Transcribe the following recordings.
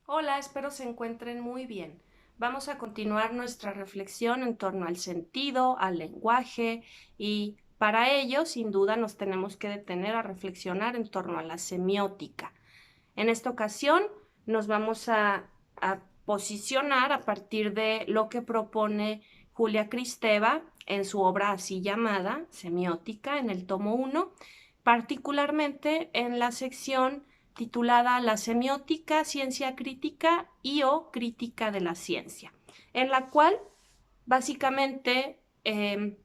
Hola, espero se encuentren muy bien. Vamos a continuar nuestra reflexión en torno al sentido, al lenguaje y para ello, sin duda, nos tenemos que detener a reflexionar en torno a la semiótica. En esta ocasión nos vamos a posicionar a partir de lo que propone Julia Kristeva en su obra así llamada Semiótica en el tomo 1, particularmente en la sección titulada La semiótica, ciencia crítica y o crítica de la ciencia, en la cual básicamente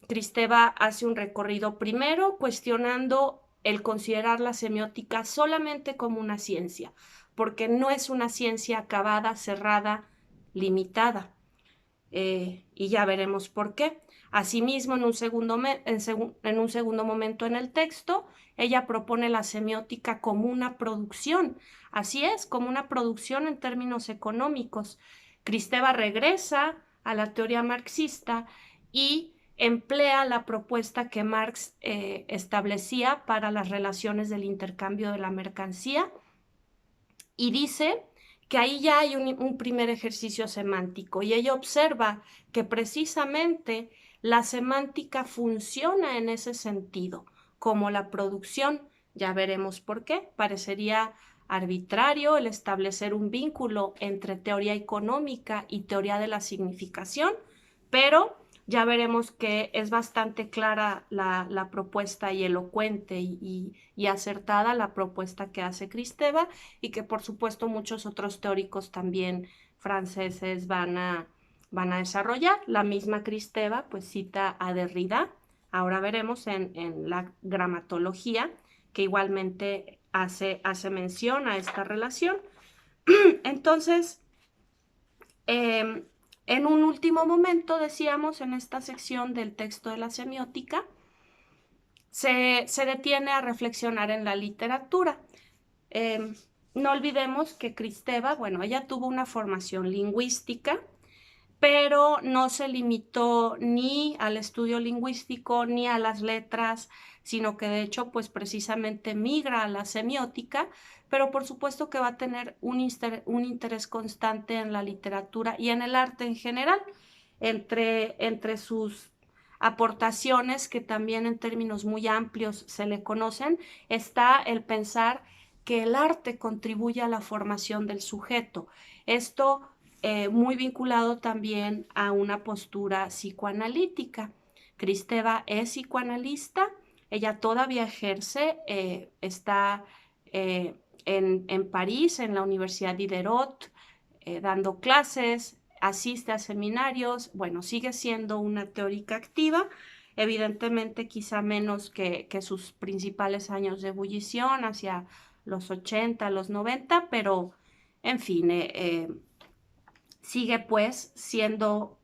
Kristeva hace un recorrido primero cuestionando el considerar la semiótica solamente como una ciencia, porque no es una ciencia acabada, cerrada, limitada. Y ya veremos por qué. Asimismo, en un segundo momento en el texto, ella propone la semiótica como una producción. Así es, como una producción en términos económicos. Kristeva regresa a la teoría marxista y emplea la propuesta que Marx establecía para las relaciones del intercambio de la mercancía y dice que ahí ya hay un primer ejercicio semántico y ella observa que precisamente la semántica funciona en ese sentido, como la producción. Ya veremos por qué. Parecería arbitrario el establecer un vínculo entre teoría económica y teoría de la significación, pero ya veremos que es bastante clara la propuesta y elocuente y acertada la propuesta que hace Kristeva y que por supuesto muchos otros teóricos también franceses van a desarrollar. La misma Kristeva pues cita a Derrida, ahora veremos en la gramatología, que igualmente hace mención a esta relación. Entonces, en un último momento, decíamos en esta sección del texto de la semiótica, se detiene a reflexionar en la literatura. Eh, no olvidemos que Kristeva, bueno, ella tuvo una formación lingüística, pero no se limitó ni al estudio lingüístico ni a las letras, sino que de hecho, pues precisamente migra a la semiótica, pero por supuesto que va a tener un interés constante en la literatura y en el arte en general, entre sus aportaciones, que también en términos muy amplios se le conocen, está el pensar que el arte contribuye a la formación del sujeto. Esto muy vinculado también a una postura psicoanalítica. Kristeva es psicoanalista, ella todavía ejerce, está en París, en la Universidad Diderot, dando clases, asiste a seminarios, bueno, sigue siendo una teórica activa, evidentemente quizá menos que sus principales años de ebullición hacia los 80, los 90, pero en fin, sigue pues siendo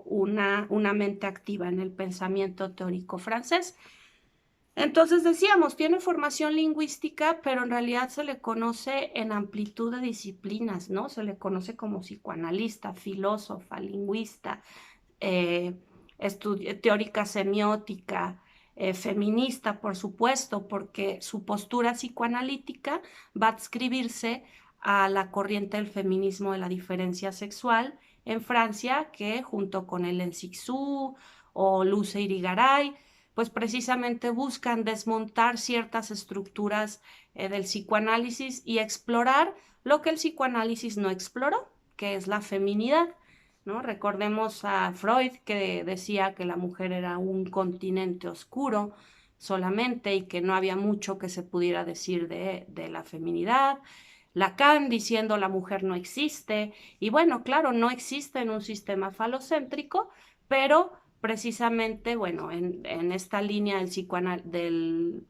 una mente activa en el pensamiento teórico francés. Entonces decíamos, tiene formación lingüística, pero en realidad se le conoce en amplitud de disciplinas, ¿no? Se le conoce como psicoanalista, filósofa, lingüista, eh, teórica semiótica, feminista, por supuesto, porque su postura psicoanalítica va a adscribirse a la corriente del feminismo de la diferencia sexual en Francia, que junto con Hélène Cixous o Luce Irigaray, pues precisamente buscan desmontar ciertas estructuras del psicoanálisis y explorar lo que el psicoanálisis no exploró, que es la feminidad. ¿No? Recordemos a Freud, que decía que la mujer era un continente oscuro solamente y que no había mucho que se pudiera decir de la feminidad. Lacan diciendo la mujer no existe. Y bueno, claro, no existe en un sistema falocéntrico, pero precisamente, bueno, en esta línea del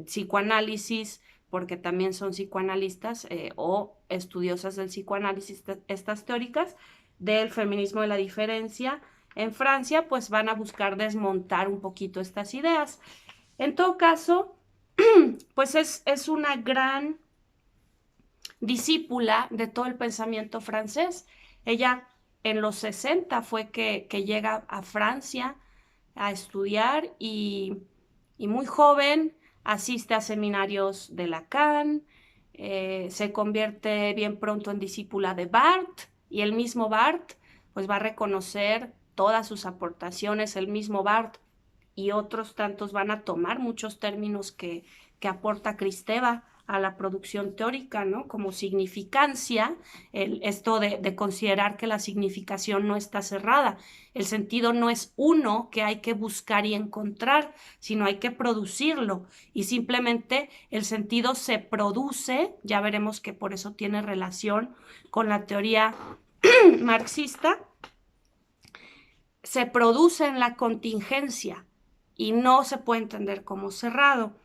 psicoanálisis, porque también son psicoanalistas o estudiosas del psicoanálisis, estas teóricas, del feminismo de la diferencia en Francia, pues van a buscar desmontar un poquito estas ideas. En todo caso, pues es una gran discípula de todo el pensamiento francés. Ella en los 60 fue que llega a Francia a estudiar y muy joven asiste a seminarios de Lacan, se convierte bien pronto en discípula de Barthes, y el mismo Barthes pues va a reconocer todas sus aportaciones. El mismo Barthes y otros tantos van a tomar muchos términos que aporta Kristeva a la producción teórica, ¿no? Como significancia, esto de considerar que la significación no está cerrada. El sentido no es uno que hay que buscar y encontrar, sino hay que producirlo. Y simplemente el sentido se produce, ya veremos que por eso tiene relación con la teoría marxista, se produce en la contingencia y no se puede entender como cerrado.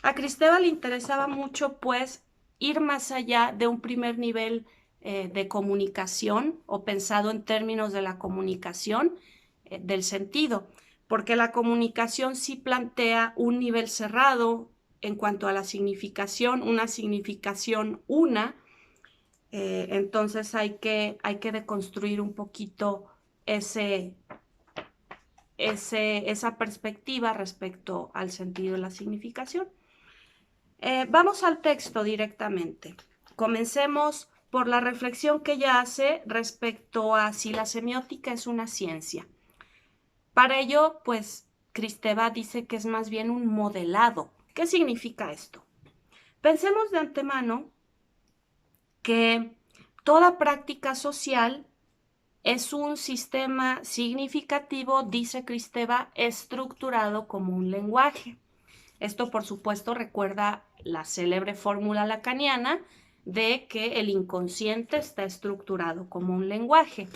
A Kristeva le interesaba mucho, pues, ir más allá de un primer nivel de comunicación, o pensado en términos de la comunicación, del sentido, porque la comunicación sí plantea un nivel cerrado en cuanto a la significación, una significación entonces hay que deconstruir un poquito esa perspectiva respecto al sentido y la significación. Vamos al texto directamente. Comencemos por la reflexión que ella hace respecto a si la semiótica es una ciencia. Para ello, pues, Kristeva dice que es más bien un modelado. ¿Qué significa esto? Pensemos de antemano que toda práctica social es un sistema significativo, dice Kristeva, estructurado como un lenguaje. Esto, por supuesto, recuerda la célebre fórmula lacaniana de que el inconsciente está estructurado como un lenguaje.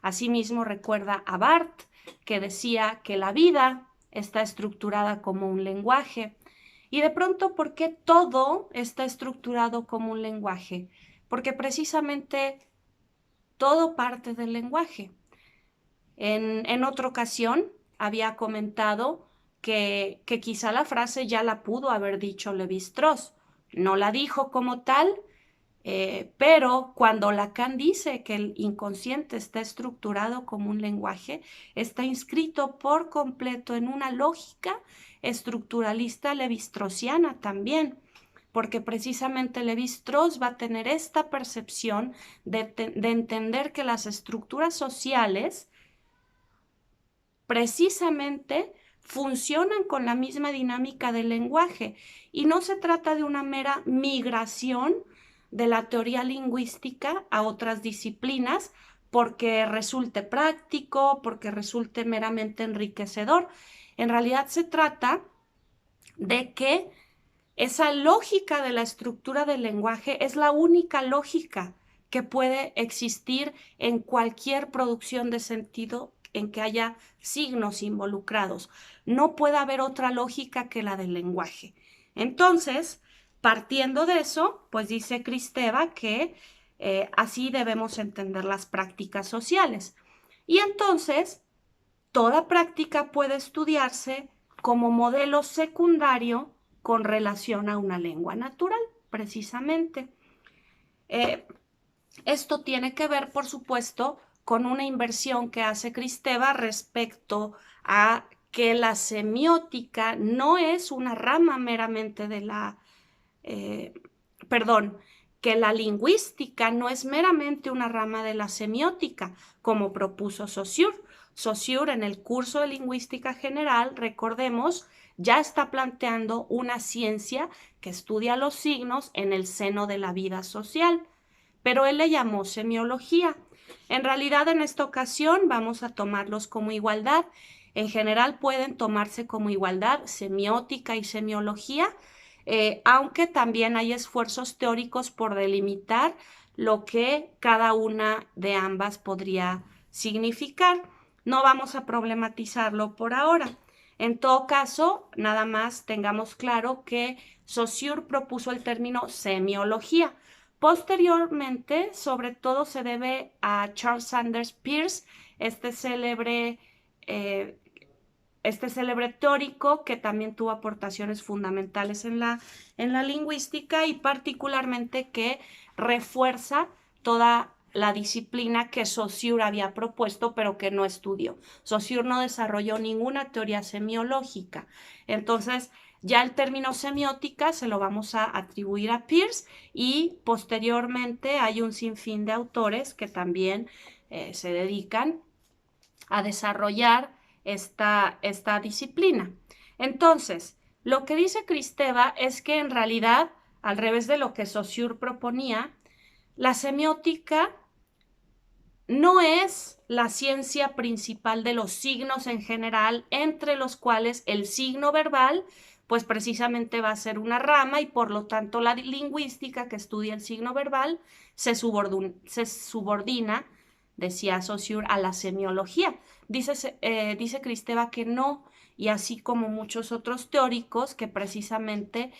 Asimismo, recuerda a Barthes, que decía que la vida está estructurada como un lenguaje. Y de pronto, ¿por qué todo está estructurado como un lenguaje? Porque precisamente todo parte del lenguaje. En otra ocasión había comentado que quizá la frase ya la pudo haber dicho Lévi-Strauss. No la dijo como tal, pero cuando Lacan dice que el inconsciente está estructurado como un lenguaje, está inscrito por completo en una lógica estructuralista levi-straussiana también, porque precisamente Lévi-Strauss va a tener esta percepción de entender que las estructuras sociales precisamente funcionan con la misma dinámica del lenguaje, y no se trata de una mera migración de la teoría lingüística a otras disciplinas porque resulte práctico, porque resulte meramente enriquecedor. En realidad se trata de que esa lógica de la estructura del lenguaje es la única lógica que puede existir en cualquier producción de sentido en que haya signos involucrados. No puede haber otra lógica que la del lenguaje. Entonces, partiendo de eso, pues dice Kristeva que así debemos entender las prácticas sociales. Y entonces, toda práctica puede estudiarse como modelo secundario con relación a una lengua natural, precisamente. Esto tiene que ver, por supuesto, con una inversión que hace Kristeva respecto a que la semiótica no es una rama meramente de que la lingüística no es meramente una rama de la semiótica, como propuso Saussure. Saussure, en el curso de lingüística general, recordemos, ya está planteando una ciencia que estudia los signos en el seno de la vida social, pero él le llamó semiología. En realidad, en esta ocasión vamos a tomarlos como igualdad. En general pueden tomarse como igualdad semiótica y semiología, aunque también hay esfuerzos teóricos por delimitar lo que cada una de ambas podría significar. No vamos a problematizarlo por ahora. En todo caso, nada más tengamos claro que Saussure propuso el término semiología. Posteriormente, sobre todo se debe a Charles Sanders Peirce, este célebre teórico que también tuvo aportaciones fundamentales en la lingüística, y particularmente que refuerza toda la disciplina que Saussure había propuesto pero que no estudió. Saussure no desarrolló ninguna teoría semiológica. Entonces, Ya el término semiótica se lo vamos a atribuir a Peirce y posteriormente hay un sinfín de autores que también se dedican a desarrollar esta disciplina. Entonces, lo que dice Kristeva es que en realidad, al revés de lo que Saussure proponía, la semiótica no es la ciencia principal de los signos en general, entre los cuales el signo verbal, pues precisamente va a ser una rama y por lo tanto la lingüística que estudia el signo verbal se subordina, decía Saussure, a la semiología. Dice Kristeva que no, y así como muchos otros teóricos que precisamente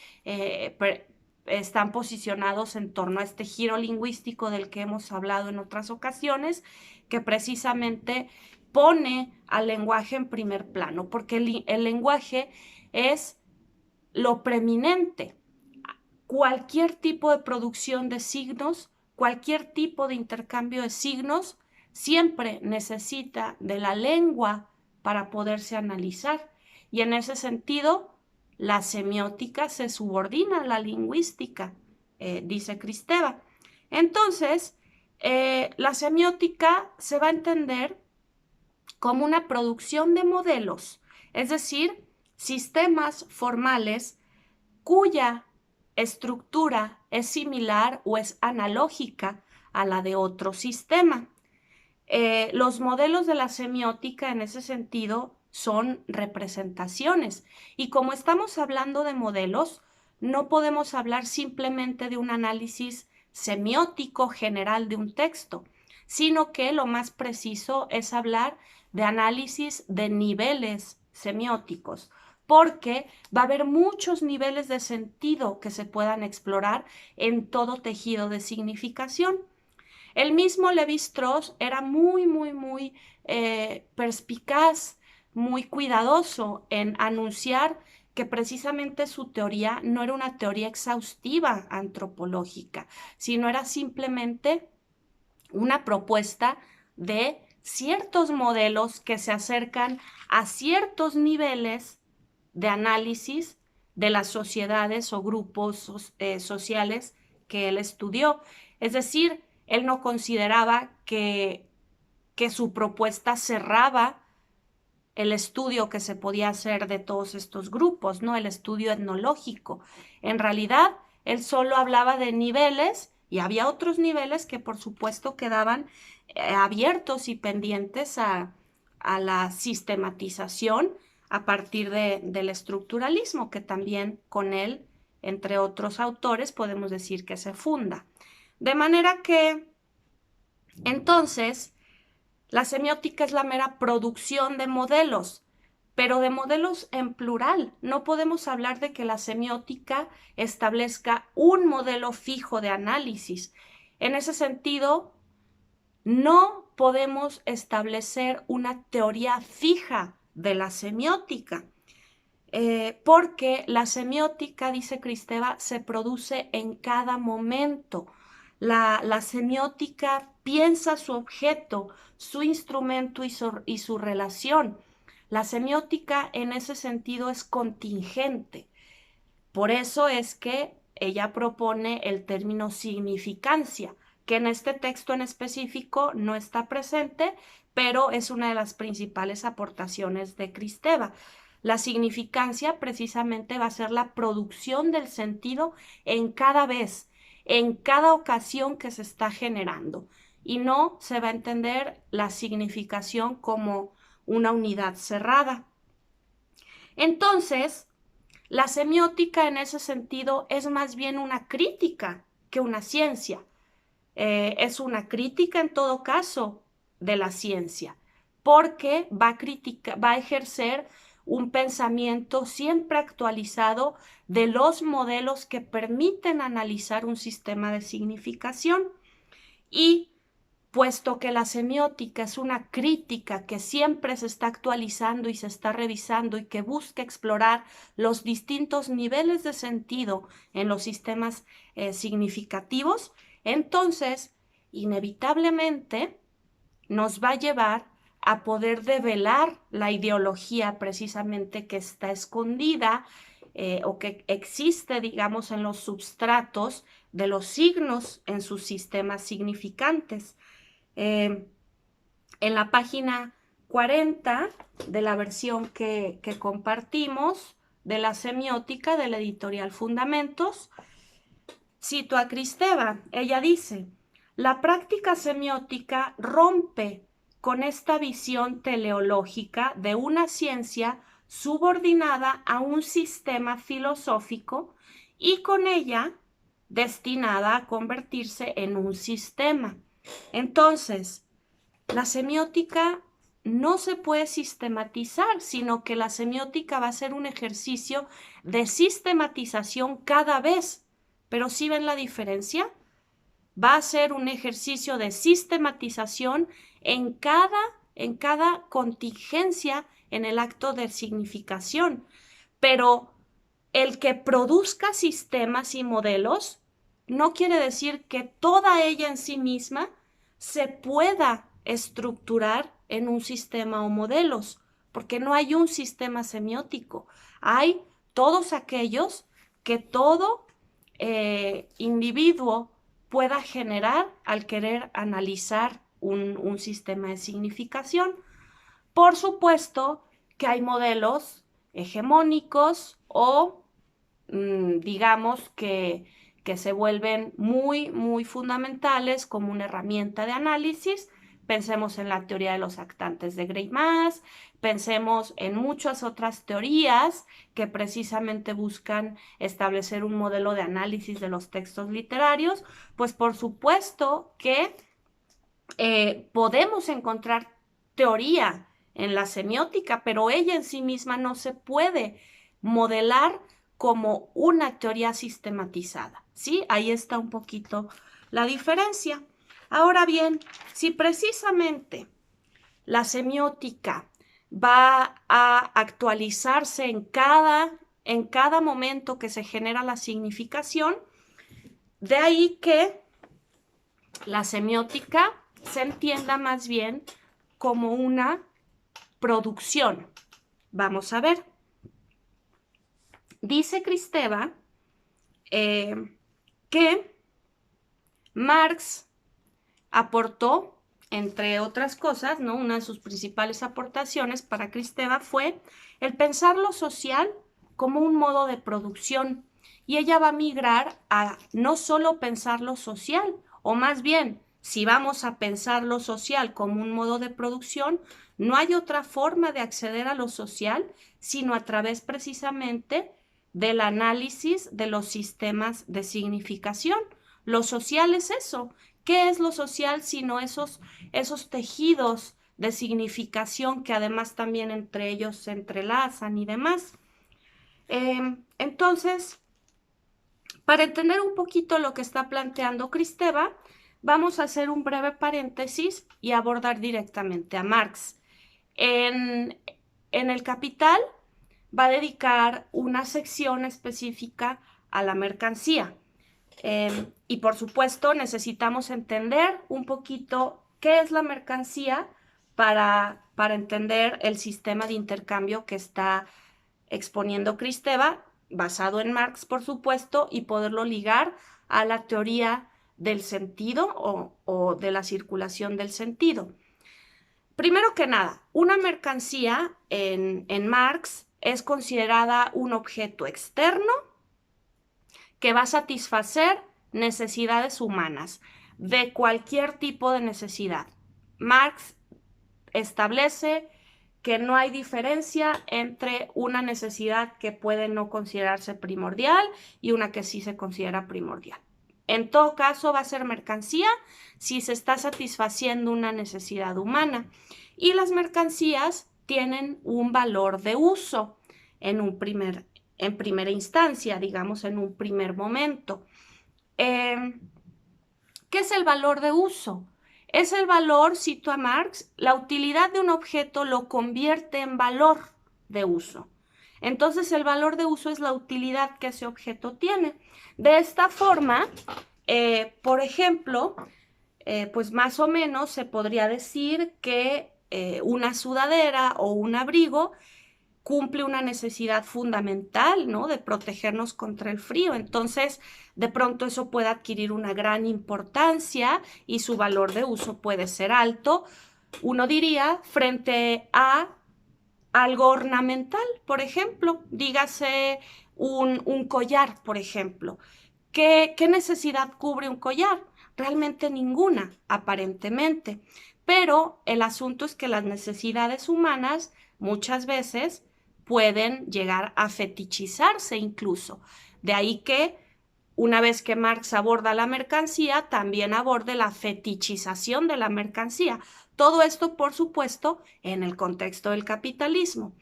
están posicionados en torno a este giro lingüístico del que hemos hablado en otras ocasiones, que precisamente pone al lenguaje en primer plano, porque el lenguaje es lo preeminente. Cualquier tipo de producción de signos, cualquier tipo de intercambio de signos, siempre necesita de la lengua para poderse analizar. Y en ese sentido, la semiótica se subordina a la lingüística, dice Kristeva. Entonces, la semiótica se va a entender como una producción de modelos, es decir, sistemas formales cuya estructura es similar o es analógica a la de otro sistema. Los modelos de la semiótica en ese sentido son representaciones y como estamos hablando de modelos, no podemos hablar simplemente de un análisis semiótico general de un texto, sino que lo más preciso es hablar de análisis de niveles semióticos, porque va a haber muchos niveles de sentido que se puedan explorar en todo tejido de significación. El mismo Lévi-Strauss era muy perspicaz, muy cuidadoso en anunciar que precisamente su teoría no era una teoría exhaustiva antropológica, sino era simplemente una propuesta de ciertos modelos que se acercan a ciertos niveles de análisis de las sociedades o grupos sociales que él estudió. Es decir, él no consideraba que su propuesta cerraba el estudio que se podía hacer de todos estos grupos, ¿no? El estudio etnológico. En realidad, él solo hablaba de niveles y había otros niveles que por supuesto quedaban abiertos y pendientes a la sistematización a partir del estructuralismo, que también con él, entre otros autores, podemos decir que se funda. De manera que, entonces, la semiótica es la mera producción de modelos, pero de modelos en plural. No podemos hablar de que la semiótica establezca un modelo fijo de análisis. En ese sentido, no podemos establecer una teoría fija de la semiótica, porque la semiótica, dice Kristeva, se produce en cada momento. La semiótica piensa su objeto, su instrumento y su relación. La semiótica en ese sentido es contingente. Por eso es que ella propone el término significancia, que en este texto en específico no está presente, pero es una de las principales aportaciones de Kristeva. La significancia precisamente va a ser la producción del sentido en cada vez, en cada ocasión que se está generando. Y no se va a entender la significación como una unidad cerrada. Entonces, la semiótica en ese sentido es más bien una crítica que una ciencia. Es una crítica en todo caso de la ciencia, porque va a ejercer un pensamiento siempre actualizado de los modelos que permiten analizar un sistema de significación. Y puesto que la semiótica es una crítica que siempre se está actualizando y se está revisando y que busca explorar los distintos niveles de sentido en los sistemas significativos, entonces, inevitablemente, nos va a llevar a poder develar la ideología precisamente que está escondida o que existe, digamos, en los substratos de los signos en sus sistemas significantes. En la página 40 de la versión que compartimos de la semiótica de la editorial Fundamentos, cito a Kristeva. Ella dice: la práctica semiótica rompe con esta visión teleológica de una ciencia subordinada a un sistema filosófico y con ella destinada a convertirse en un sistema. Entonces, la semiótica no se puede sistematizar, sino que la semiótica va a ser un ejercicio de sistematización cada vez. Pero ¿sí ven la diferencia? Va a ser un ejercicio de sistematización en cada contingencia en el acto de significación. Pero el que produzca sistemas y modelos no quiere decir que toda ella en sí misma se pueda estructurar en un sistema o modelos, porque no hay un sistema semiótico. Hay todos aquellos que todo individuo pueda generar al querer analizar un sistema de significación. Por supuesto que hay modelos hegemónicos o digamos que se vuelven muy, muy fundamentales como una herramienta de análisis. Pensemos en la teoría de los actantes de Gray-Mass, pensemos en muchas otras teorías que precisamente buscan establecer un modelo de análisis de los textos literarios. Pues por supuesto que podemos encontrar teoría en la semiótica, pero ella en sí misma no se puede modelar como una teoría sistematizada, ¿sí? Ahí está un poquito la diferencia. Ahora bien, si precisamente la semiótica va a actualizarse en cada momento que se genera la significación, de ahí que la semiótica se entienda más bien como una producción. Vamos a ver. Dice Kristeva que Marx aportó, entre otras cosas, ¿no? Una de sus principales aportaciones para Kristeva fue el pensar lo social como un modo de producción. Y ella va a migrar a no solo pensar lo social, o más bien, si vamos a pensar lo social como un modo de producción, no hay otra forma de acceder a lo social sino a través precisamente del análisis de los sistemas de significación. Lo social es eso. ¿Qué es lo social sino esos tejidos de significación que además también entre ellos se entrelazan y demás? Entonces, para entender un poquito lo que está planteando Kristeva, vamos a hacer un breve paréntesis y abordar directamente a Marx. En el Capital va a dedicar una sección específica a la mercancía. Y por supuesto necesitamos entender un poquito qué es la mercancía para entender el sistema de intercambio que está exponiendo Kristeva, basado en Marx, por supuesto, y poderlo ligar a la teoría del sentido o de la circulación del sentido. Primero que nada, una mercancía en Marx es considerada un objeto externo que va a satisfacer necesidades humanas, de cualquier tipo de necesidad. Marx establece que no hay diferencia entre una necesidad que puede no considerarse primordial y una que sí se considera primordial. En todo caso, va a ser mercancía si se está satisfaciendo una necesidad humana. Y las mercancías tienen un valor de uso en primera instancia, digamos, en un primer momento. ¿Qué es el valor de uso? Es el valor, cito a Marx, la utilidad de un objeto lo convierte en valor de uso. Entonces, el valor de uso es la utilidad que ese objeto tiene. De esta forma, por ejemplo, pues más o menos se podría decir que una sudadera o un abrigo cumple una necesidad fundamental, ¿no? De protegernos contra el frío. Entonces, de pronto eso puede adquirir una gran importancia y su valor de uso puede ser alto, uno diría, frente a algo ornamental, por ejemplo, dígase un collar, por ejemplo. ¿Qué necesidad cubre un collar? Realmente ninguna, aparentemente. Pero el asunto es que las necesidades humanas muchas veces pueden llegar a fetichizarse incluso. De ahí que una vez que Marx aborda la mercancía, también aborde la fetichización de la mercancía. Todo esto, por supuesto, en el contexto del capitalismo.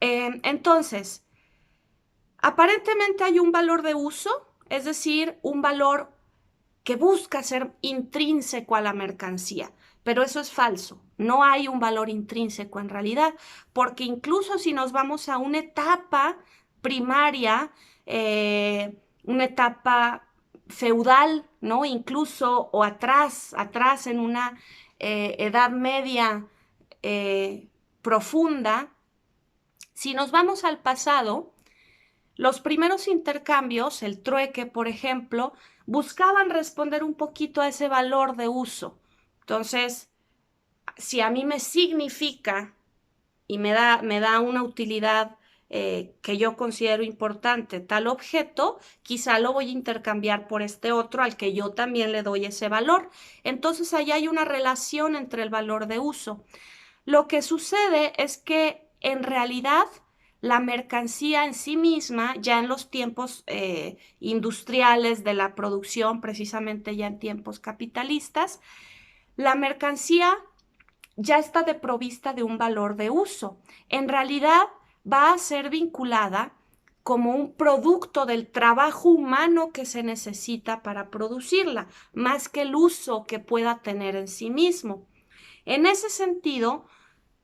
Entonces, aparentemente hay un valor de uso, es decir, un valor que busca ser intrínseco a la mercancía, pero eso es falso. No hay un valor intrínseco en realidad, porque incluso si nos vamos a una etapa primaria, una etapa feudal, ¿no? Incluso o atrás en una edad media profunda, si nos vamos al pasado, los primeros intercambios, el trueque, por ejemplo, buscaban responder un poquito a ese valor de uso. Entonces, si a mí me significa y me da una utilidad que yo considero importante tal objeto, quizá lo voy a intercambiar por este otro al que yo también le doy ese valor. Entonces, ahí hay una relación entre el valor de uso. Lo que sucede es que en realidad la mercancía en sí misma, ya en los tiempos industriales de la producción, precisamente ya en tiempos capitalistas, la mercancía ya está desprovista de un valor de uso. En realidad va a ser vinculada como un producto del trabajo humano que se necesita para producirla, más que el uso que pueda tener en sí mismo. En ese sentido,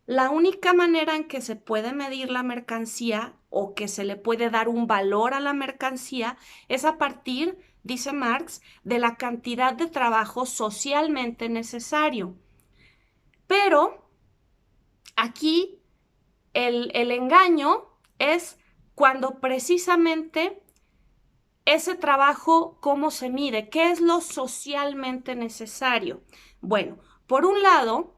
la única manera en que se puede medir la mercancía o que se le puede dar un valor a la mercancía es a partir, dice Marx, de la cantidad de trabajo socialmente necesario. Pero aquí el engaño es cuando precisamente ese trabajo, ¿cómo se mide? ¿Qué es lo socialmente necesario? Bueno, por un lado,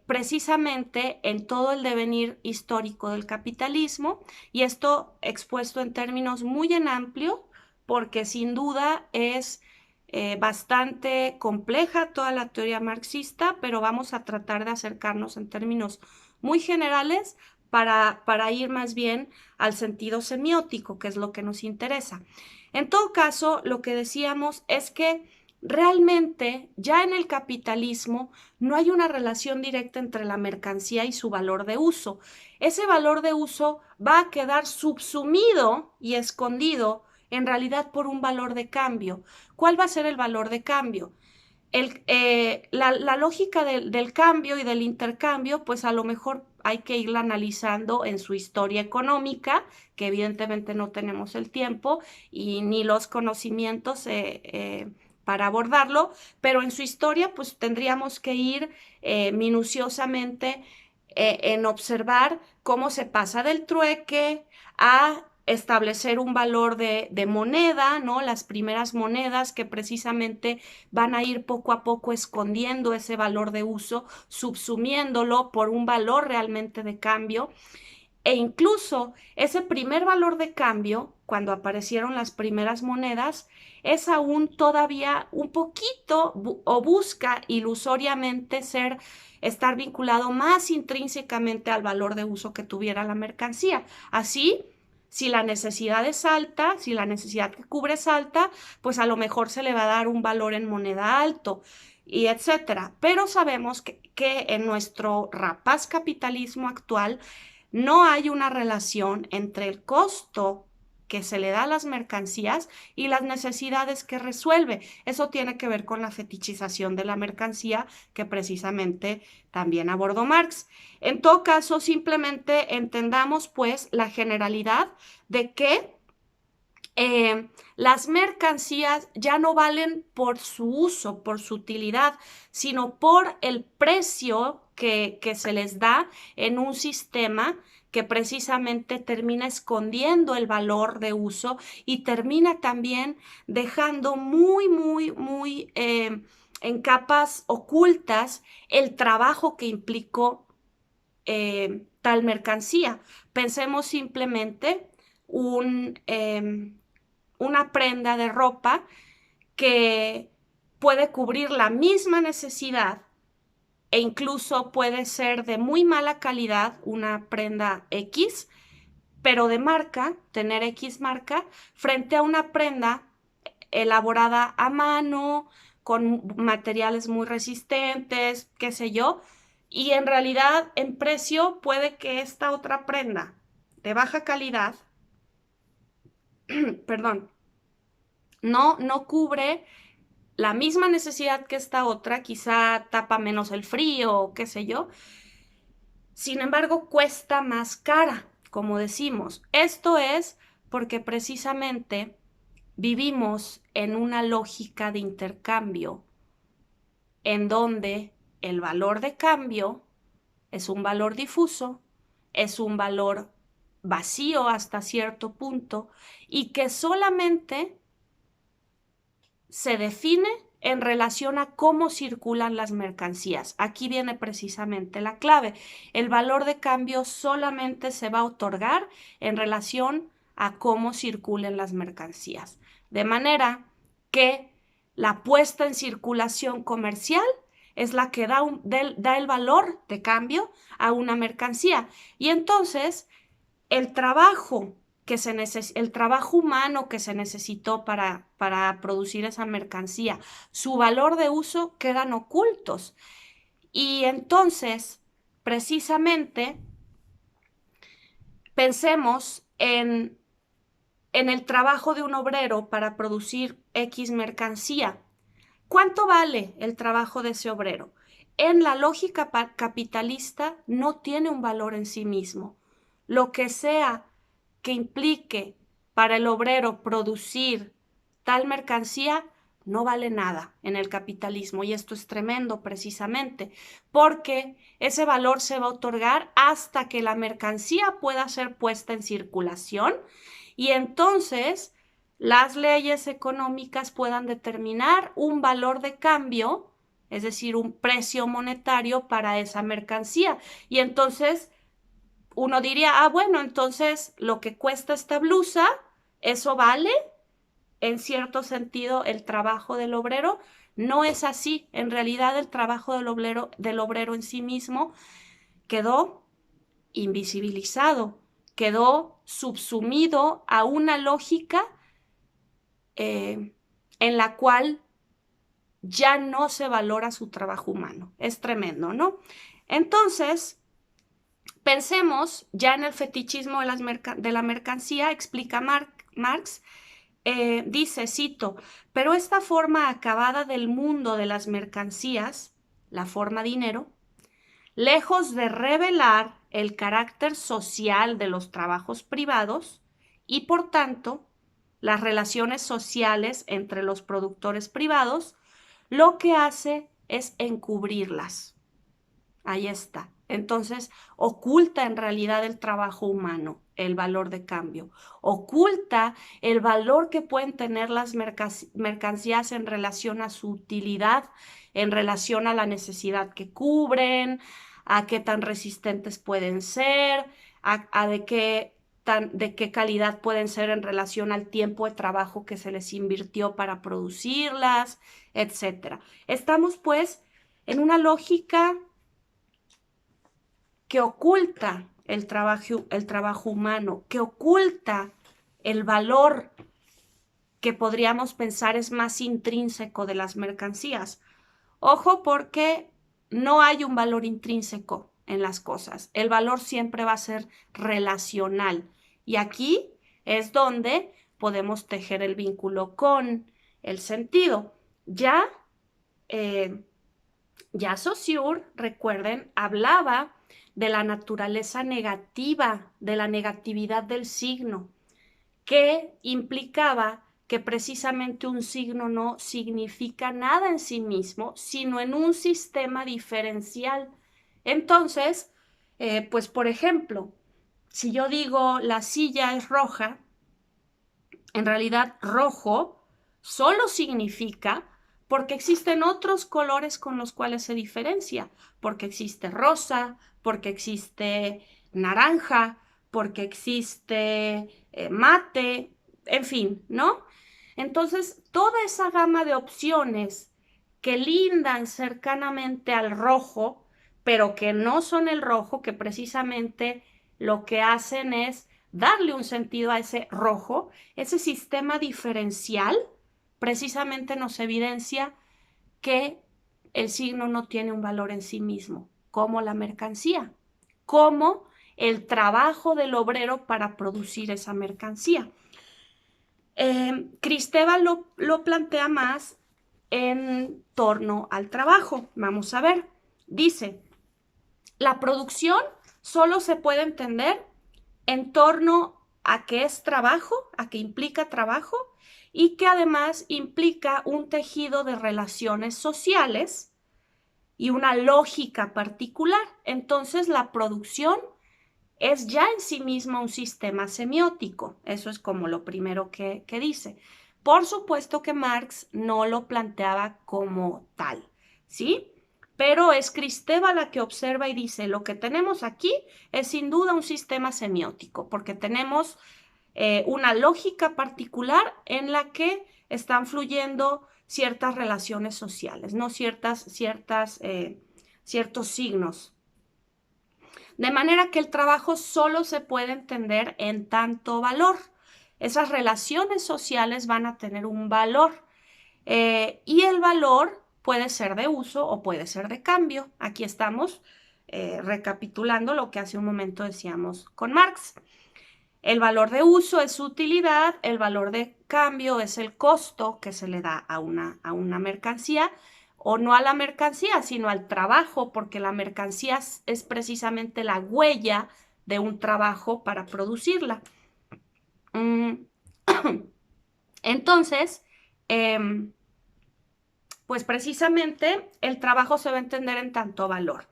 precisamente en todo el devenir histórico del capitalismo, y esto expuesto en términos muy en amplio, porque sin duda es bastante compleja toda la teoría marxista, pero vamos a tratar de acercarnos en términos muy generales para ir más bien al sentido semiótico, que es lo que nos interesa. En todo caso, lo que decíamos es que realmente ya en el capitalismo no hay una relación directa entre la mercancía y su valor de uso. Ese valor de uso va a quedar subsumido y escondido en realidad por un valor de cambio. ¿Cuál va a ser el valor de cambio? La lógica del cambio y del intercambio, pues a lo mejor hay que irla analizando en su historia económica, que evidentemente no tenemos el tiempo y ni los conocimientos para abordarlo, pero en su historia pues tendríamos que ir minuciosamente en observar cómo se pasa del trueque a establecer un valor de moneda, ¿no? Las primeras monedas que precisamente van a ir poco a poco escondiendo ese valor de uso, subsumiéndolo por un valor realmente de cambio. E incluso ese primer valor de cambio, cuando aparecieron las primeras monedas, es aún todavía un poquito o busca ilusoriamente estar vinculado más intrínsecamente al valor de uso que tuviera la mercancía. Así, si la necesidad es alta, si la necesidad que cubre es alta, pues a lo mejor se le va a dar un valor en moneda alto y etcétera. Pero sabemos que en nuestro rapaz capitalismo actual no hay una relación entre el costo que se le da a las mercancías y las necesidades que resuelve. Eso tiene que ver con la fetichización de la mercancía que precisamente también abordó Marx. En todo caso, simplemente entendamos pues la generalidad de que las mercancías ya no valen por su uso, por su utilidad, sino por el precio que se les da en un sistema que precisamente termina escondiendo el valor de uso y termina también dejando muy en capas ocultas el trabajo que implicó tal mercancía. Pensemos simplemente una prenda de ropa que puede cubrir la misma necesidad e incluso puede ser de muy mala calidad, una prenda X, pero de marca, tener X marca, frente a una prenda elaborada a mano, con materiales muy resistentes, qué sé yo, y en realidad en precio puede que esta otra prenda de baja calidad, perdón, no cubre la misma necesidad que esta otra, quizá tapa menos el frío o qué sé yo, sin embargo cuesta más cara, como decimos. Esto es porque precisamente vivimos en una lógica de intercambio en donde el valor de cambio es un valor difuso, es un valor vacío hasta cierto punto y que solamente se define en relación a cómo circulan las mercancías. Aquí viene precisamente la clave. El valor de cambio solamente se va a otorgar en relación a cómo circulen las mercancías. De manera que la puesta en circulación comercial es la que da el valor de cambio a una mercancía. Y entonces el trabajo el trabajo humano que se necesitó para producir esa mercancía, su valor de uso quedan ocultos. Y entonces, precisamente, pensemos en el trabajo de un obrero para producir X mercancía. ¿Cuánto vale el trabajo de ese obrero? En la lógica capitalista no tiene un valor en sí mismo. Lo que sea que implique para el obrero producir tal mercancía no vale nada en el capitalismo, y esto es tremendo precisamente porque ese valor se va a otorgar hasta que la mercancía pueda ser puesta en circulación y entonces las leyes económicas puedan determinar un valor de cambio, es decir, un precio monetario para esa mercancía. Y entonces uno diría, bueno, entonces lo que cuesta esta blusa, ¿eso vale en cierto sentido el trabajo del obrero? No es así. En realidad el trabajo del obrero en sí mismo quedó invisibilizado, quedó subsumido a una lógica en la cual ya no se valora su trabajo humano. Es tremendo, ¿no? Entonces, pensemos ya en el fetichismo de la mercancía, explica Marx, dice, cito, pero esta forma acabada del mundo de las mercancías, la forma dinero, lejos de revelar el carácter social de los trabajos privados y, por tanto, las relaciones sociales entre los productores privados, lo que hace es encubrirlas. Ahí está. Entonces, oculta en realidad el trabajo humano, el valor de cambio. Oculta el valor que pueden tener las mercancías en relación a su utilidad, en relación a la necesidad que cubren, a qué tan resistentes pueden ser, a de qué calidad pueden ser en relación al tiempo de trabajo que se les invirtió para producirlas, etc. Estamos, pues, en una lógica que oculta el trabajo humano, que oculta el valor que podríamos pensar es más intrínseco de las mercancías. Ojo, porque no hay un valor intrínseco en las cosas. El valor siempre va a ser relacional. Y aquí es donde podemos tejer el vínculo con el sentido. Ya Saussure, recuerden, hablaba de la naturaleza negativa, de la negatividad del signo, que implicaba que precisamente un signo no significa nada en sí mismo, sino en un sistema diferencial. Entonces, pues por ejemplo, si yo digo la silla es roja, en realidad rojo solo significa porque existen otros colores con los cuales se diferencia, porque existe rosa, porque existe naranja, porque existe mate, en fin, ¿no? Entonces, toda esa gama de opciones que lindan cercanamente al rojo, pero que no son el rojo, que precisamente lo que hacen es darle un sentido a ese rojo, ese sistema diferencial precisamente nos evidencia que el signo no tiene un valor en sí mismo, como la mercancía, como el trabajo del obrero para producir esa mercancía. Cristóbal lo plantea más en torno al trabajo. Vamos a ver. Dice, la producción solo se puede entender en torno a que es trabajo, a que implica trabajo y que además implica un tejido de relaciones sociales y una lógica particular. Entonces, la producción es ya en sí misma un sistema semiótico. Eso es como lo primero que dice. Por supuesto que Marx no lo planteaba como tal, ¿sí? Pero es Kristeva la que observa y dice, lo que tenemos aquí es sin duda un sistema semiótico, porque tenemos una lógica particular en la que están fluyendo ciertas relaciones sociales, ¿no? Ciertos signos. De manera que el trabajo solo se puede entender en tanto valor. Esas relaciones sociales van a tener un valor y el valor puede ser de uso o puede ser de cambio. Aquí estamos recapitulando lo que hace un momento decíamos con Marx. El valor de uso es su utilidad, el valor de cambio es el costo que se le da a una mercancía, o no a la mercancía, sino al trabajo, porque la mercancía es precisamente la huella de un trabajo para producirla. Entonces, pues precisamente el trabajo se va a entender en tanto valor.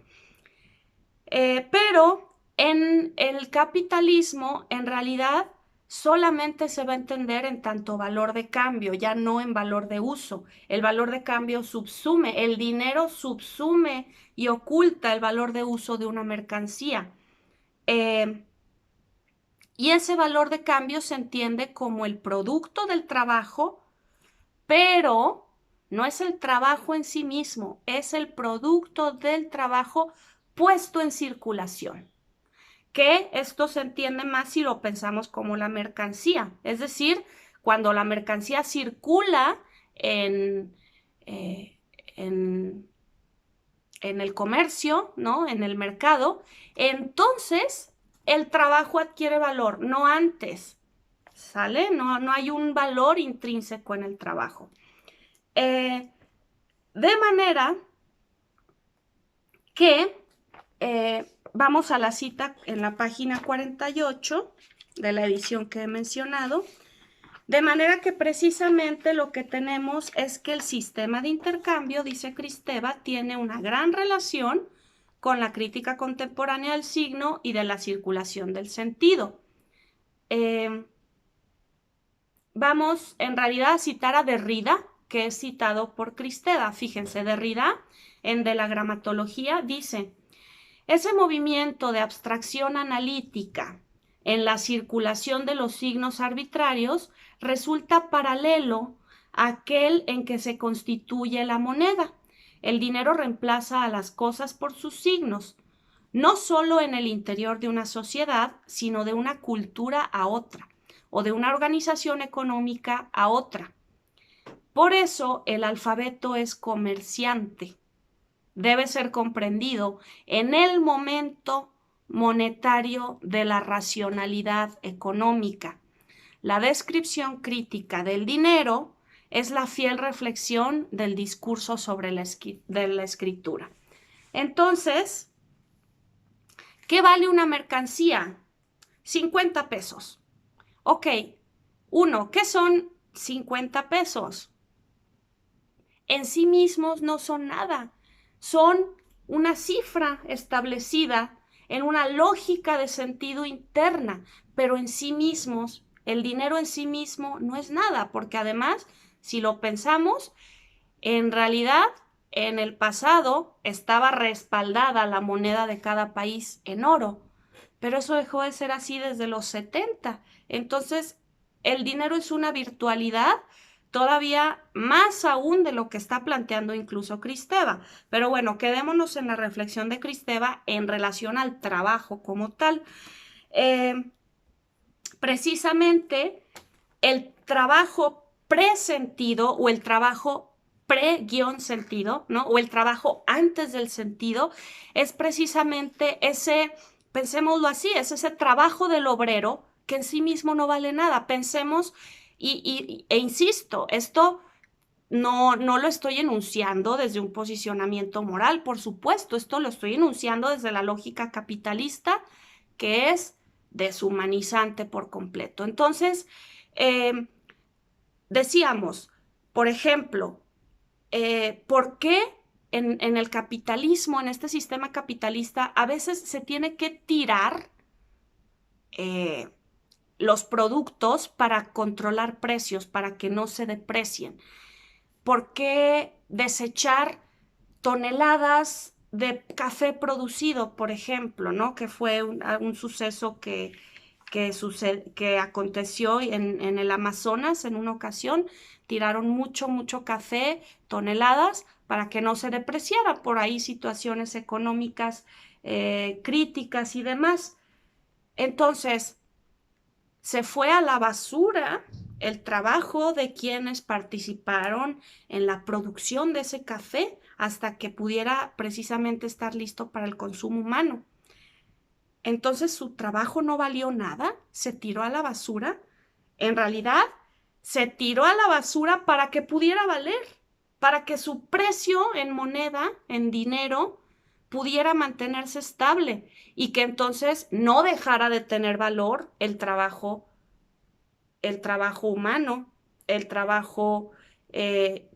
Pero en el capitalismo, en realidad, solamente se va a entender en tanto valor de cambio, ya no en valor de uso. El valor de cambio subsume, el dinero subsume y oculta el valor de uso de una mercancía. Y ese valor de cambio se entiende como el producto del trabajo, pero no es el trabajo en sí mismo, es el producto del trabajo puesto en circulación. Que esto se entiende más si lo pensamos como la mercancía, es decir, cuando la mercancía circula en el comercio, ¿no? En el mercado, entonces el trabajo adquiere valor, no antes, ¿sale? No hay un valor intrínseco en el trabajo. De manera que vamos a la cita en la página 48 de la edición que he mencionado. De manera que precisamente lo que tenemos es que el sistema de intercambio, dice Kristeva, tiene una gran relación con la crítica contemporánea del signo y de la circulación del sentido. Vamos en realidad a citar a Derrida, que es citado por Kristeva. Fíjense, Derrida, en De la gramatología, dice: ese movimiento de abstracción analítica en la circulación de los signos arbitrarios resulta paralelo a aquel en que se constituye la moneda. El dinero reemplaza a las cosas por sus signos, no solo en el interior de una sociedad, sino de una cultura a otra, o de una organización económica a otra. Por eso el alfabeto es comerciante. Debe ser comprendido en el momento monetario de la racionalidad económica. La descripción crítica del dinero es la fiel reflexión del discurso sobre la escritura. Entonces, ¿qué vale una mercancía? 50 pesos. Ok, ¿qué son 50 pesos? En sí mismos no son nada. Son una cifra establecida en una lógica de sentido interna, pero en sí mismos, el dinero en sí mismo no es nada, porque además, si lo pensamos, en realidad, en el pasado estaba respaldada la moneda de cada país en oro, pero eso dejó de ser así desde los 70. Entonces, el dinero es una virtualidad todavía más aún de lo que está planteando incluso Kristeva. Pero bueno, quedémonos en la reflexión de Kristeva en relación al trabajo como tal. Precisamente el trabajo presentido o el trabajo pre-sentido, ¿no? O el trabajo antes del sentido es precisamente ese, pensémoslo así, es ese trabajo del obrero que en sí mismo no vale nada. Pensemos, e insisto, esto no lo estoy enunciando desde un posicionamiento moral, por supuesto, esto lo estoy enunciando desde la lógica capitalista, que es deshumanizante por completo. Entonces, eh, decíamos, por ejemplo, ¿por qué en el capitalismo, en este sistema capitalista, a veces se tiene que tirar eh, los productos para controlar precios, para que no se deprecien? ¿Por qué desechar toneladas de café producido, por ejemplo, ¿no? Que fue un suceso que aconteció en el Amazonas en una ocasión. Tiraron mucho café, toneladas, para que no se depreciara por ahí situaciones económicas críticas y demás. Entonces, se fue a la basura el trabajo de quienes participaron en la producción de ese café hasta que pudiera precisamente estar listo para el consumo humano. Entonces su trabajo no valió nada, se tiró a la basura. En realidad, se tiró a la basura para que pudiera valer, para que su precio en moneda, en dinero, pudiera mantenerse estable y que entonces no dejara de tener valor el trabajo humano, el trabajo eh,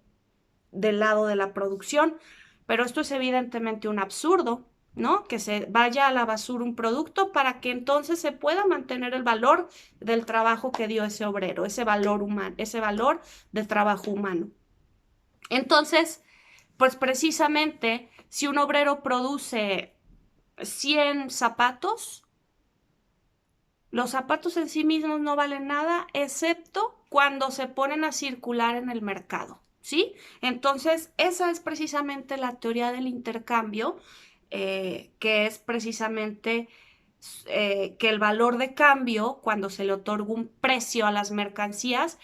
del lado de la producción. Pero esto es evidentemente un absurdo, ¿no? Que se vaya a la basura un producto para que entonces se pueda mantener el valor del trabajo que dio ese obrero, ese valor humano, ese valor del trabajo humano. Entonces, pues precisamente, si un obrero produce 100 zapatos, los zapatos en sí mismos no valen nada, excepto cuando se ponen a circular en el mercado, ¿sí? Entonces, esa es precisamente la teoría del intercambio, que es precisamente que el valor de cambio, cuando se le otorga un precio a las mercancías,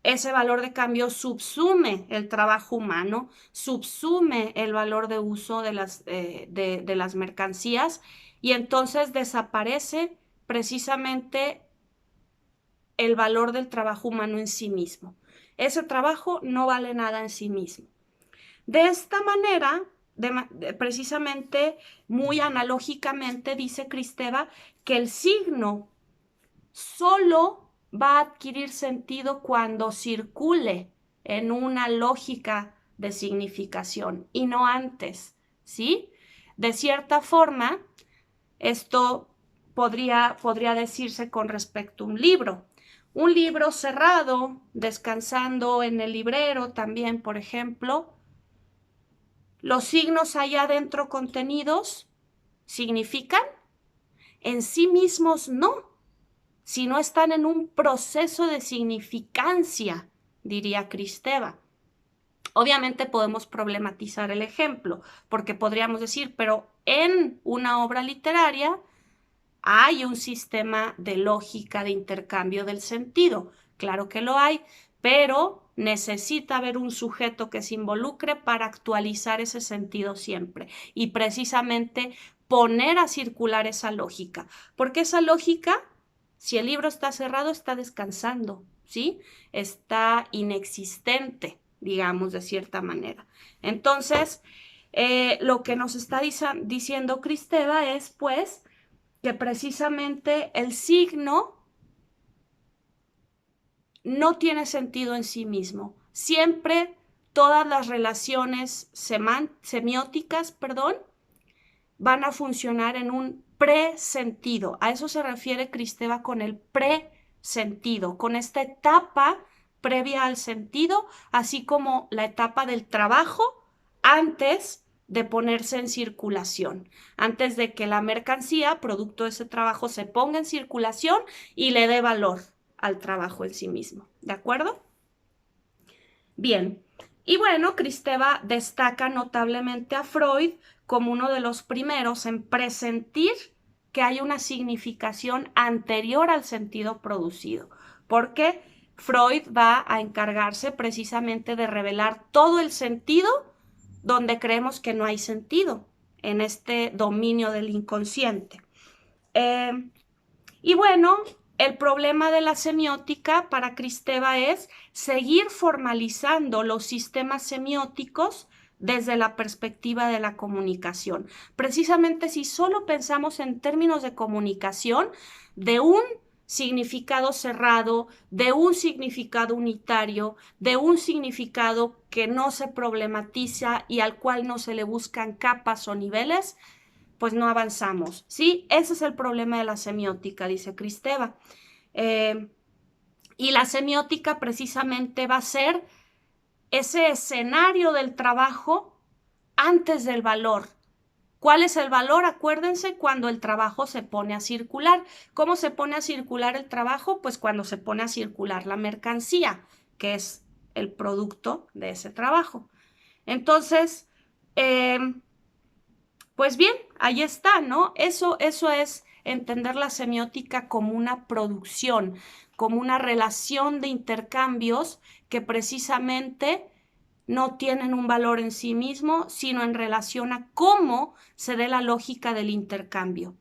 ese valor de cambio subsume el trabajo humano, subsume el valor de uso de las mercancías y entonces desaparece precisamente el valor del trabajo humano en sí mismo. Ese trabajo no vale nada en sí mismo. De esta manera, precisamente, muy analógicamente, dice Kristeva que el signo solo va a adquirir sentido cuando circule en una lógica de significación y no antes, ¿sí? De cierta forma, esto podría decirse con respecto a un libro. Un libro cerrado, descansando en el librero también, por ejemplo, los signos allá adentro contenidos significan, en sí mismos no, sino están en un proceso de significancia, diría Kristeva. Obviamente podemos problematizar el ejemplo, porque podríamos decir, pero en una obra literaria hay un sistema de lógica de intercambio del sentido. Claro que lo hay, pero necesita haber un sujeto que se involucre para actualizar ese sentido siempre y precisamente poner a circular esa lógica, porque esa lógica, si el libro está cerrado, está descansando, ¿sí? Está inexistente, digamos, de cierta manera. Entonces, lo que nos está diciendo Kristeva es, pues, que precisamente el signo no tiene sentido en sí mismo. Siempre todas las relaciones semióticas, van a funcionar en un presentido. A eso se refiere Kristeva con el presentido, con esta etapa previa al sentido, así como la etapa del trabajo antes de ponerse en circulación, antes de que la mercancía, producto de ese trabajo, se ponga en circulación y le dé valor al trabajo en sí mismo. ¿De acuerdo? Bien. Y bueno, Kristeva destaca notablemente a Freud como uno de los primeros en presentir que hay una significación anterior al sentido producido, porque Freud va a encargarse precisamente de revelar todo el sentido donde creemos que no hay sentido, en este dominio del inconsciente. Y bueno, el problema de la semiótica para Kristeva es seguir formalizando los sistemas semióticos desde la perspectiva de la comunicación. Precisamente si solo pensamos en términos de comunicación, de un significado cerrado, de un significado unitario, de un significado que no se problematiza y al cual no se le buscan capas o niveles, pues no avanzamos, ¿sí? Ese es el problema de la semiótica, dice Kristeva. Y la semiótica precisamente va a ser ese escenario del trabajo antes del valor. ¿Cuál es el valor? Acuérdense, cuando el trabajo se pone a circular. ¿Cómo se pone a circular el trabajo? Pues cuando se pone a circular la mercancía, que es el producto de ese trabajo. Entonces, pues bien, ahí está, ¿no? Eso es entender la semiótica como una producción, como una relación de intercambios que precisamente no tienen un valor en sí mismo, sino en relación a cómo se dé la lógica del intercambio.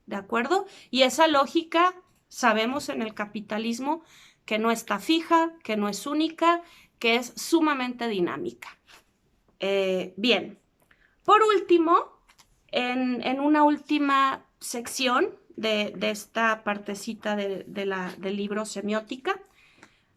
¿De acuerdo? Y esa lógica, sabemos en el capitalismo, que no está fija, que no es única, que es sumamente dinámica. Bien, por último, en una última sección de esta partecita del libro Semiótica,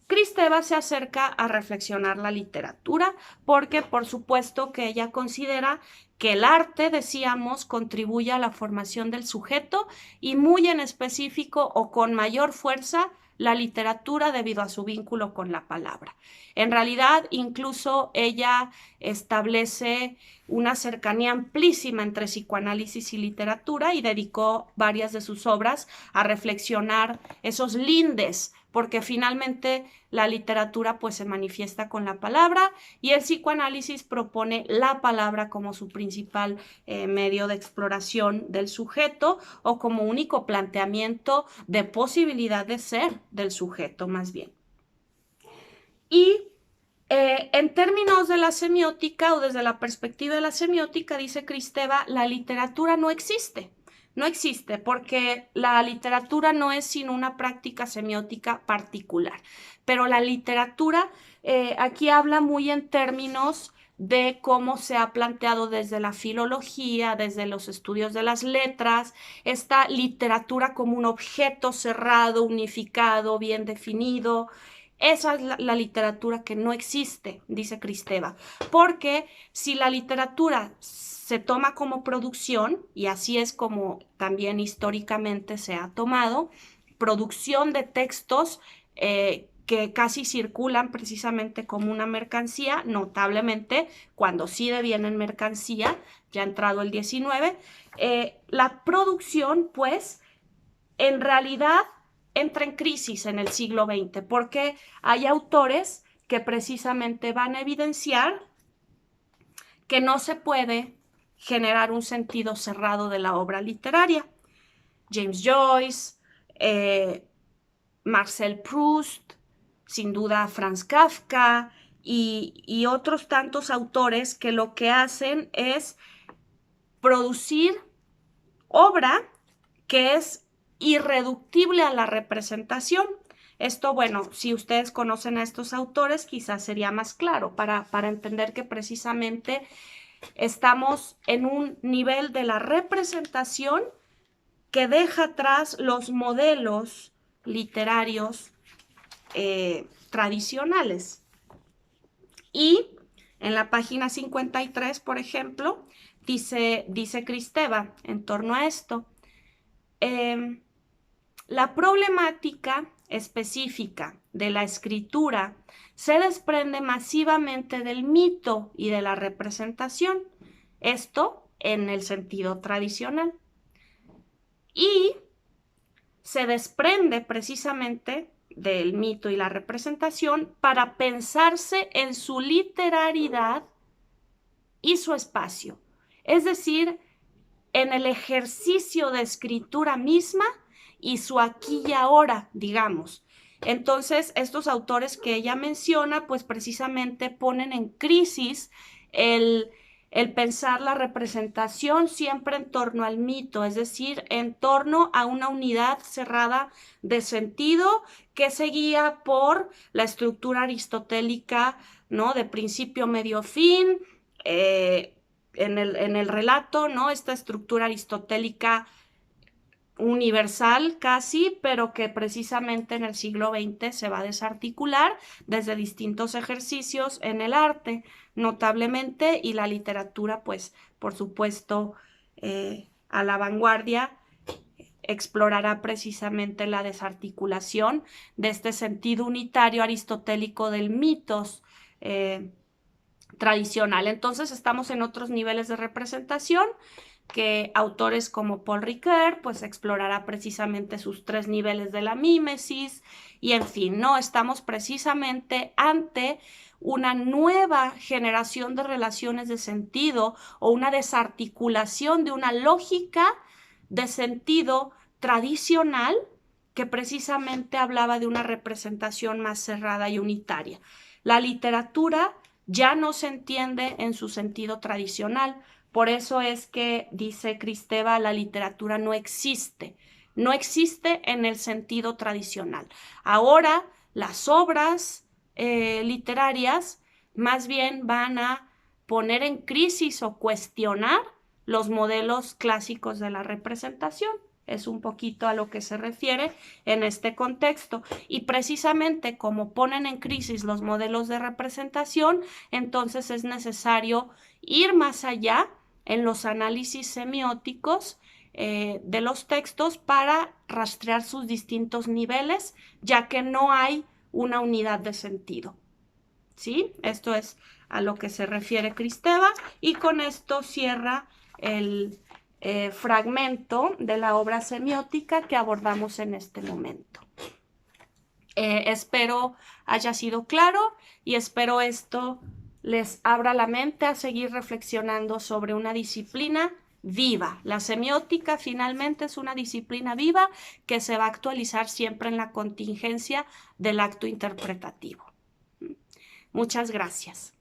Kristeva se acerca a reflexionar la literatura porque, por supuesto, que ella considera que el arte, decíamos, contribuye a la formación del sujeto y muy en específico o con mayor fuerza la literatura debido a su vínculo con la palabra. En realidad, incluso ella establece una cercanía amplísima entre psicoanálisis y literatura y dedicó varias de sus obras a reflexionar esos lindes, porque finalmente la literatura pues se manifiesta con la palabra y el psicoanálisis propone la palabra como su principal medio de exploración del sujeto o como único planteamiento de posibilidad de ser del sujeto más bien. Y en términos de la semiótica o desde la perspectiva de la semiótica, dice Kristeva, la literatura no existe. No existe porque la literatura no es sino una práctica semiótica particular. Pero la literatura aquí habla muy en términos de cómo se ha planteado desde la filología, desde los estudios de las letras, esta literatura como un objeto cerrado, unificado, bien definido. Esa es la literatura que no existe, dice Kristeva, porque si la literatura se toma como producción, y así es como también históricamente se ha tomado, producción de textos que casi circulan precisamente como una mercancía, notablemente cuando sí devienen mercancía, ya ha entrado el 19, la producción pues en realidad entra en crisis en el siglo XX, porque hay autores que precisamente van a evidenciar que no se puede generar un sentido cerrado de la obra literaria. James Joyce, Marcel Proust, sin duda Franz Kafka y otros tantos autores que lo que hacen es producir obra que es irreductible a la representación. Esto, bueno, si ustedes conocen a estos autores, quizás sería más claro para entender que precisamente estamos en un nivel de la representación que deja atrás los modelos literarios tradicionales. Y en la página 53, por ejemplo, dice Kristeva en torno a esto. La problemática específica de la escritura se desprende masivamente del mito y de la representación, esto en el sentido tradicional, y se desprende precisamente del mito y la representación para pensarse en su literariedad y su espacio, es decir, en el ejercicio de escritura misma y su aquí y ahora, digamos. Entonces, estos autores que ella menciona, pues precisamente ponen en crisis el pensar la representación siempre en torno al mito, es decir, en torno a una unidad cerrada de sentido que se guía por la estructura aristotélica, ¿no? De principio, medio, fin, en el relato, ¿no? Esta estructura aristotélica universal casi, pero que precisamente en el siglo XX se va a desarticular desde distintos ejercicios en el arte, notablemente, y la literatura, pues, por supuesto, a la vanguardia, explorará precisamente la desarticulación de este sentido unitario aristotélico del mitos tradicional. Entonces estamos en otros niveles de representación que autores como Paul Ricoeur pues explorará precisamente sus 3 niveles de la mímesis y en fin, no estamos precisamente ante una nueva generación de relaciones de sentido o una desarticulación de una lógica de sentido tradicional que precisamente hablaba de una representación más cerrada y unitaria. La literatura ya no se entiende en su sentido tradicional. Por eso es que, dice Kristeva, la literatura no existe en el sentido tradicional. Ahora las obras literarias más bien van a poner en crisis o cuestionar los modelos clásicos de la representación. Es un poquito a lo que se refiere en este contexto. Y precisamente como ponen en crisis los modelos de representación, entonces es necesario ir más allá en los análisis semióticos de los textos para rastrear sus distintos niveles, ya que no hay una unidad de sentido. ¿Sí? Esto es a lo que se refiere Kristeva y con esto cierra el fragmento de la obra semiótica que abordamos en este momento. Espero haya sido claro y espero esto les abra la mente a seguir reflexionando sobre una disciplina viva. La semiótica finalmente es una disciplina viva que se va a actualizar siempre en la contingencia del acto interpretativo. Muchas gracias.